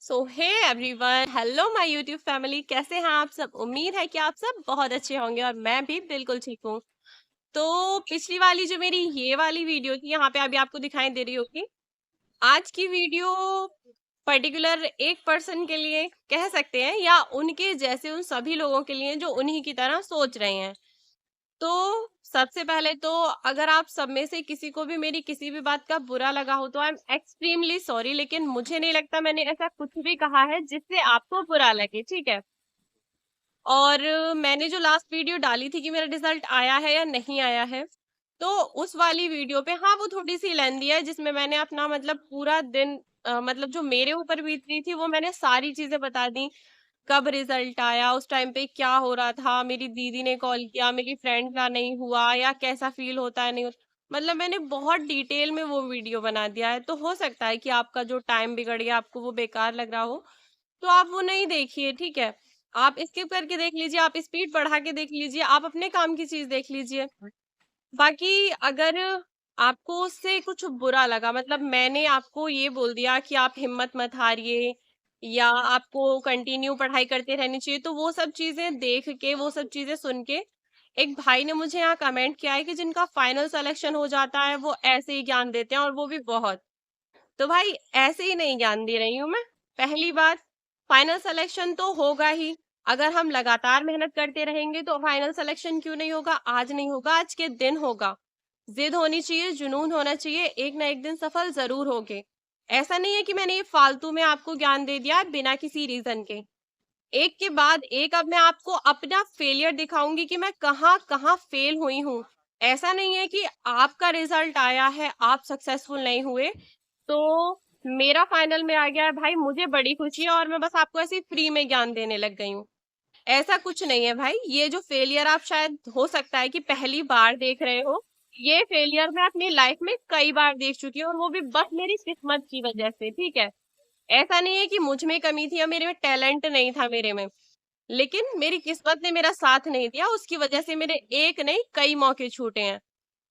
So hey everyone, hello my YouTube family. कैसे हैं आप सब? उम्मीद है कि आप सब बहुत अच्छे होंगे और मैं भी बिल्कुल ठीक हूँ। तो पिछली वाली जो मेरी ये वाली वीडियो थी, यहाँ पे अभी आपको दिखाई दे रही होगी। आज की वीडियो पर्टिकुलर एक पर्सन के लिए कह सकते हैं, या उनके जैसे उन सभी लोगों के लिए जो उन्हीं की तरह सोच रहे हैं। तो सबसे पहले तो अगर आप सब में से किसी को भी मेरी किसी भी बात का बुरा लगा हो तो आई एम एक्सट्रीमली सॉरी, लेकिन मुझे नहीं लगता मैंने ऐसा कुछ भी कहा है जिससे आपको बुरा लगे, ठीक है। और मैंने जो लास्ट वीडियो डाली थी कि मेरा रिजल्ट आया है या नहीं आया है, तो उस वाली वीडियो पे हाँ वो थोड़ी सी लेंदी है, जिसमें मैंने अपना मतलब पूरा दिन मतलब जो मेरे ऊपर बीत रही थी वो मैंने सारी चीजें बता दी। कब रिजल्ट आया, उस टाइम पे क्या हो रहा था, मेरी दीदी ने कॉल किया, मेरी फ्रेंड का नहीं हुआ, या कैसा फील होता है नहीं होता। मतलब मैंने बहुत डिटेल में वो वीडियो बना दिया है। तो हो सकता है कि आपका जो टाइम बिगड़ गया, आपको वो बेकार लग रहा हो, तो आप वो नहीं देखिए, ठीक है। आप स्किप करके देख लीजिए, आप स्पीड बढ़ा के देख लीजिए, आप अपने काम की चीज देख लीजिए। बाकी अगर आपको उससे कुछ बुरा लगा, मतलब मैंने आपको ये बोल दिया कि आप हिम्मत मत हारिए या आपको कंटिन्यू पढ़ाई करते रहनी चाहिए, तो वो सब चीजें देख के, वो सब चीजें सुन के एक भाई ने मुझे यहाँ कमेंट किया है कि जिनका फाइनल सिलेक्शन हो जाता है वो ऐसे ही ज्ञान देते हैं, और वो भी बहुत। तो भाई ऐसे ही नहीं ज्ञान दे रही हूँ मैं। पहली बात, फाइनल सिलेक्शन तो होगा ही। अगर हम लगातार मेहनत करते रहेंगे तो फाइनल सिलेक्शन क्यों नहीं होगा? आज नहीं होगा, आज के दिन होगा। जिद होनी चाहिए, जुनून होना चाहिए, एक ना एक दिन सफल जरूर होगे। ऐसा नहीं है कि मैंने ये फालतू में आपको ज्ञान दे दिया बिना किसी रीजन के। एक के बाद एक अब मैं आपको अपना फेलियर दिखाऊंगी कि मैं कहाँ कहाँ फेल हुई हूँ। ऐसा नहीं है कि आपका रिजल्ट आया है, आप सक्सेसफुल नहीं हुए, तो मेरा फाइनल में आ गया है भाई, मुझे बड़ी खुशी है और मैं बस आपको ऐसे फ्री में ज्ञान देने लग गई हूँ। ऐसा कुछ नहीं है भाई। ये जो फेलियर आप शायद हो सकता है कि पहली बार देख रहे हो, ये फेलियर मैं अपनी लाइफ में कई बार देख चुकी हूँ, और वो भी बस मेरी किस्मत की वजह से, ठीक है। ऐसा नहीं है कि मुझ में कमी थी या मेरे में टैलेंट नहीं था मेरे में, लेकिन मेरी किस्मत ने मेरा साथ नहीं दिया, उसकी वजह से मेरे एक नहीं कई मौके छूटे हैं।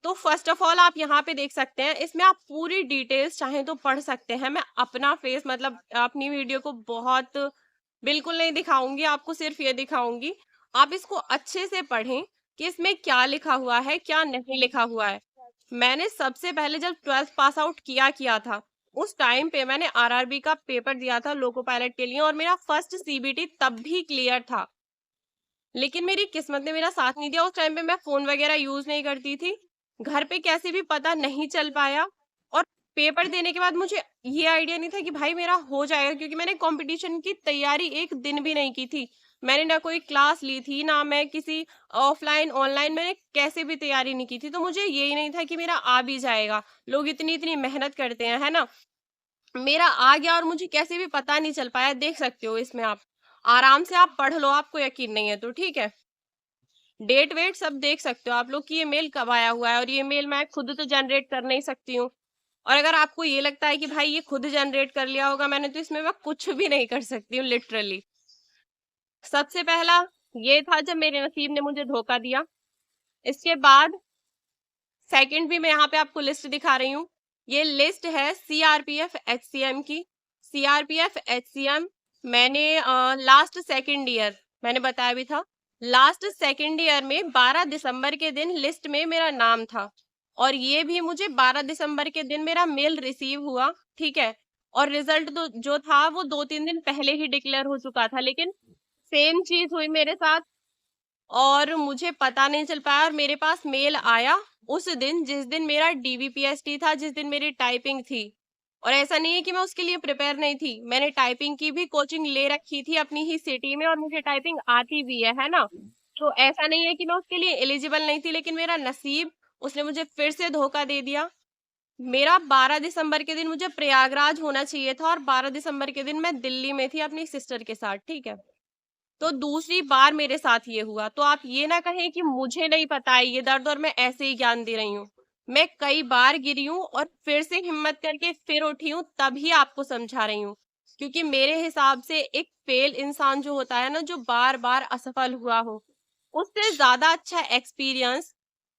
तो फर्स्ट ऑफ ऑल आप यहाँ पे देख सकते हैं, इसमें आप पूरी डिटेल्स चाहें तो पढ़ सकते हैं। मैं अपना फेस मतलब अपनी वीडियो को बहुत बिल्कुल नहीं दिखाऊंगी, आपको सिर्फ ये दिखाऊंगी। आप इसको अच्छे से पढ़ें कि इसमें क्या लिखा हुआ है, क्या नहीं लिखा हुआ है। मैंने सबसे पहले जब 12th पास आउट किया था, उस टाइम पे मैंने आरआरबी का पेपर दिया था लोको पायलट के लिए, और मेरा फर्स्ट सीबीटी तब भी क्लियर था। लेकिन मेरी किस्मत ने मेरा साथ नहीं दिया। उस टाइम पे मैं फोन वगैरह यूज नहीं करती थी, घर पे कैसे भी पता नहीं चल पाया। और पेपर देने के बाद मुझे ये आइडिया नहीं था कि भाई मेरा हो जाएगा, क्योंकि मैंने कंपटीशन की तैयारी एक दिन भी नहीं की थी। मैंने ना कोई क्लास ली थी, ना मैं किसी ऑफलाइन ऑनलाइन मैंने कैसे भी तैयारी नहीं की थी। तो मुझे यही नहीं था कि मेरा आ भी जाएगा, लोग इतनी इतनी मेहनत करते हैं, है ना। मेरा आ गया और मुझे कैसे भी पता नहीं चल पाया, देख सकते हो इसमें आप आराम से आप पढ़ लो, आपको यकीन नहीं है तो ठीक है। डेट वेट सब देख सकते हो आप लोग कि ये मेल कब आया हुआ है, और ये मेल मैं खुद तो जनरेट कर नहीं सकती हूँ। और अगर आपको ये लगता है कि भाई ये खुद जनरेट कर लिया होगा मैंने, तो इसमें मैं कुछ भी नहीं कर सकती हूँ लिटरली। सबसे पहला ये था जब मेरे नसीब ने मुझे धोखा दिया। इसके बाद सेकंड भी मैं यहाँ पे आपको लिस्ट दिखा रही हूँ। ये लिस्ट है सीआरपीएफ एचसीएम की। सीआरपीएफ एचसीएम मैंने लास्ट सेकंड ईयर मैंने बताया भी था, लास्ट सेकंड ईयर में 12 दिसंबर के दिन लिस्ट में मेरा नाम था। और ये भी मुझे 12 दिसंबर के दिन मेरा मेल रिसीव हुआ, ठीक है। और रिजल्ट तो जो था वो 2-3 दिन पहले ही डिक्लेयर हो चुका था, लेकिन सेम चीज हुई मेरे साथ, और मुझे पता नहीं चल पाया। और मेरे पास मेल आया उस दिन जिस दिन मेरा डीबीपीएसटी था, जिस दिन मेरी टाइपिंग थी। और ऐसा नहीं है कि मैं उसके लिए प्रिपेयर नहीं थी, मैंने टाइपिंग की भी कोचिंग ले रखी थी अपनी ही सिटी में, और मुझे टाइपिंग आती भी है ना। तो ऐसा नहीं है कि मैं उसके लिए एलिजिबल नहीं थी, लेकिन मेरा नसीब, उसने मुझे फिर से धोखा दे दिया। मेरा 12 दिसंबर के दिन मुझे प्रयागराज होना चाहिए था, और 12 दिसंबर के दिन मैं दिल्ली में थी अपनी सिस्टर के साथ, ठीक है। तो दूसरी बार मेरे साथ ये हुआ, तो आप ये ना कहें कि मुझे नहीं पता है ये दर्द और मैं ऐसे ही ज्ञान दे रही हूँ। मैं कई बार गिरी हूँ और फिर से हिम्मत करके फिर उठी हूँ, तभी आपको समझा रही हूँ। क्योंकि मेरे हिसाब से एक फेल इंसान जो होता है ना, जो बार बार असफल हुआ हो, उससे ज्यादा अच्छा एक्सपीरियंस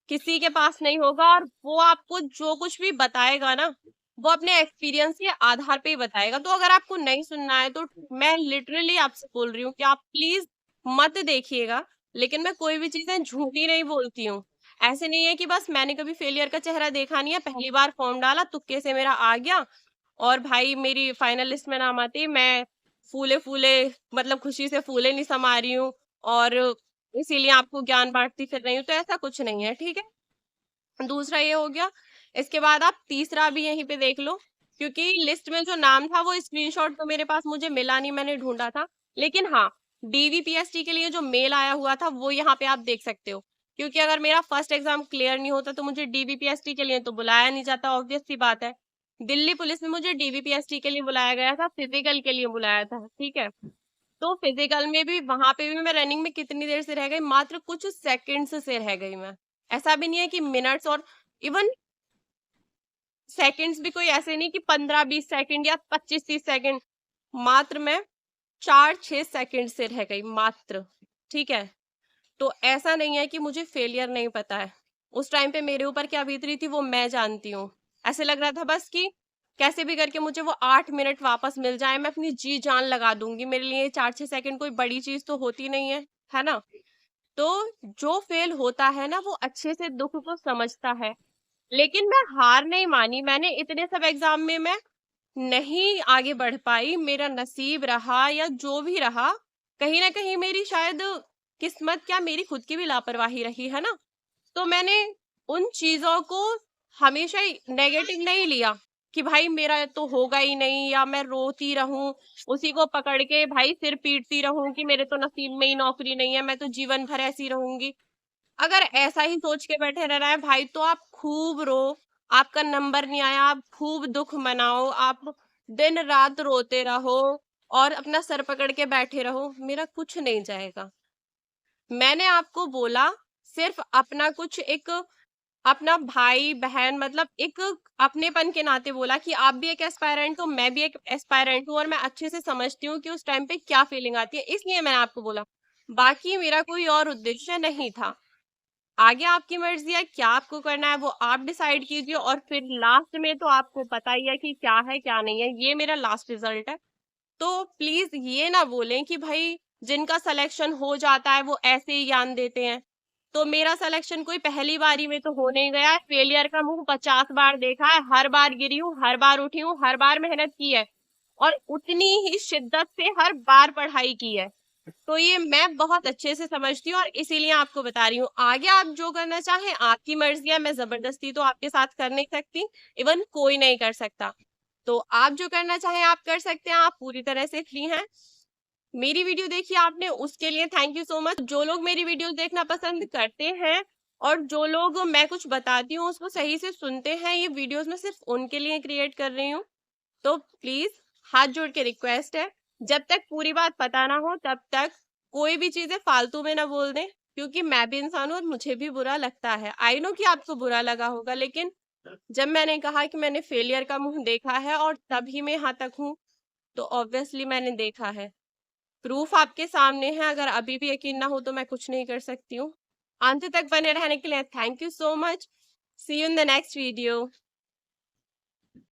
किसी के पास नहीं होगा। और वो आपको जो कुछ भी बताएगा ना, वो अपने एक्सपीरियंस के आधार पे ही बताएगा। तो अगर आपको नहीं सुनना है तो मैं लिटरली आपसे बोल रही हूँ कि आप प्लीज मत देखिएगा। लेकिन मैं कोई भी चीजें झूठी नहीं बोलती हूँ। ऐसे नहीं है कि बस मैंने कभी फेलियर का चेहरा देखा नहीं है, पहली बार फॉर्म डाला, तुक्के से मेरा आ गया और भाई मेरी फाइनल लिस्ट में नाम आती, मैं फूले फूले मतलब खुशी से फूले नहीं समा रही हूँ और इसीलिए आपको ज्ञान बांटती फिर रही हूँ। तो ऐसा कुछ नहीं है, ठीक है। दूसरा ये हो गया। इसके बाद आप तीसरा भी यहीं पे देख लो, क्योंकि लिस्ट में जो नाम था वो स्क्रीनशॉट तो मेरे पास मुझे मिला नहीं, मैंने ढूंढा था। लेकिन हाँ, डीवीपीएसटी के लिए जो मेल आया हुआ था वो यहाँ पे आप देख सकते हो। क्योंकि अगर मेरा फर्स्ट एग्जाम क्लियर नहीं होता तो मुझे डीवीपीएसटी के लिए तो बुलाया नहीं जाता, ऑब्वियस सी बात है। दिल्ली पुलिस में मुझे डीवीपीएसटी के लिए बुलाया गया था, फिजिकल के लिए बुलाया था, ठीक है। तो फिजिकल में भी वहां पे भी मैं रनिंग में कितनी देर से रह गई, मात्र कुछ सेकंड्स से रह गई मैं। ऐसा भी नहीं है कि मिनट्स और इवन सेकंड्स भी कोई ऐसे नहीं कि 15-20 सेकंड या 25-30 सेकंड, मात्र मैं 4-6 सेकंड से रह गई मात्र, ठीक है। तो ऐसा नहीं है कि मुझे फेलियर नहीं पता है। उस टाइम पे मेरे ऊपर क्या बीत रही थी वो मैं जानती हूँ। ऐसे लग रहा था बस कि कैसे भी करके मुझे वो 8 मिनट वापस मिल जाए, मैं अपनी जी जान लगा दूंगी। मेरे लिए 4-6 सेकंड कोई बड़ी चीज तो होती नहीं है ना। तो जो फेल होता है ना वो अच्छे से दुख को समझता है। लेकिन मैं हार नहीं मानी, मैंने इतने सब एग्जाम में मैं नहीं आगे बढ़ पाई, मेरा नसीब रहा या जो भी रहा, कहीं ना कहीं मेरी शायद किस्मत, क्या मेरी खुद की भी लापरवाही रही है ना। तो मैंने उन चीजों को हमेशा ही नेगेटिव नहीं लिया कि भाई मेरा तो होगा ही नहीं, या मैं रोती रहूं उसी को पकड़ के भाई सिर पीटती रहूं कि मेरे तो नसीब में ही नौकरी नहीं है, मैं तो जीवन भर ऐसी रहूंगी। अगर ऐसा ही सोच के बैठे रहना है भाई तो आप खूब रो, आपका नंबर नहीं आया आप खूब दुख मनाओ, आप दिन रात रोते रहो और अपना सर पकड़ के बैठे रहो, मेरा कुछ नहीं जाएगा। मैंने आपको बोला सिर्फ अपना कुछ एक अपना भाई बहन मतलब एक अपनेपन के नाते बोला कि आप भी एक एस्पायरेंट हो, मैं भी एक एस्पायरेंट हूँ और मैं अच्छे से समझती हूँ कि उस टाइम पे क्या फीलिंग आती है, इसलिए मैंने आपको बोला। बाकी मेरा कोई और उद्देश्य नहीं था। आगे आपकी मर्जी है, क्या आपको करना है वो आप डिसाइड कीजिए और फिर लास्ट में तो आपको पता ही है कि क्या है क्या नहीं है। ये मेरा लास्ट रिजल्ट है। तो प्लीज ये ना बोलें कि भाई जिनका सिलेक्शन हो जाता है वो ऐसे ही ज्ञान देते हैं। तो मेरा सिलेक्शन कोई पहली बारी में तो हो नहीं गया है, फेलियर का मुंह 50 बार देखा है, हर बार गिरी हूँ, हर बार उठी हूँ, हर बार मेहनत की है और उतनी ही शिद्दत से हर बार पढ़ाई की है। तो ये मैं बहुत अच्छे से समझती हूँ और इसीलिए आपको बता रही हूँ। आगे आप जो करना चाहें आपकी मर्जी है, मैं जबरदस्ती तो आपके साथ कर नहीं सकती, इवन कोई नहीं कर सकता। तो आप जो करना चाहें आप कर सकते हैं, आप पूरी तरह से फ्री हैं। मेरी वीडियो देखी आपने उसके लिए थैंक यू सो मच। जो लोग मेरी वीडियो देखना पसंद करते हैं और जो लोग मैं कुछ बताती हूँ उसको सही से सुनते हैं, ये वीडियोस मैं सिर्फ उनके लिए क्रिएट कर रही हूँ। तो प्लीज हाथ जोड़ के रिक्वेस्ट है, जब तक पूरी बात पता ना हो तब तक कोई भी चीजें फालतू में ना बोल दें, क्योंकि मैं भी इंसान हूँ और मुझे भी बुरा लगता है। आई नो कि आपको बुरा लगा होगा, लेकिन जब मैंने कहा कि मैंने फेलियर का मुंह देखा है और तभी मैं यहाँ तक हूँ, तो ऑब्वियसली मैंने देखा है, प्रूफ आपके सामने है। अगर अभी भी यकीन ना हो तो मैं कुछ नहीं कर सकती हूँ। अंत तक बने रहने के लिए thank you so much. See you in the next video.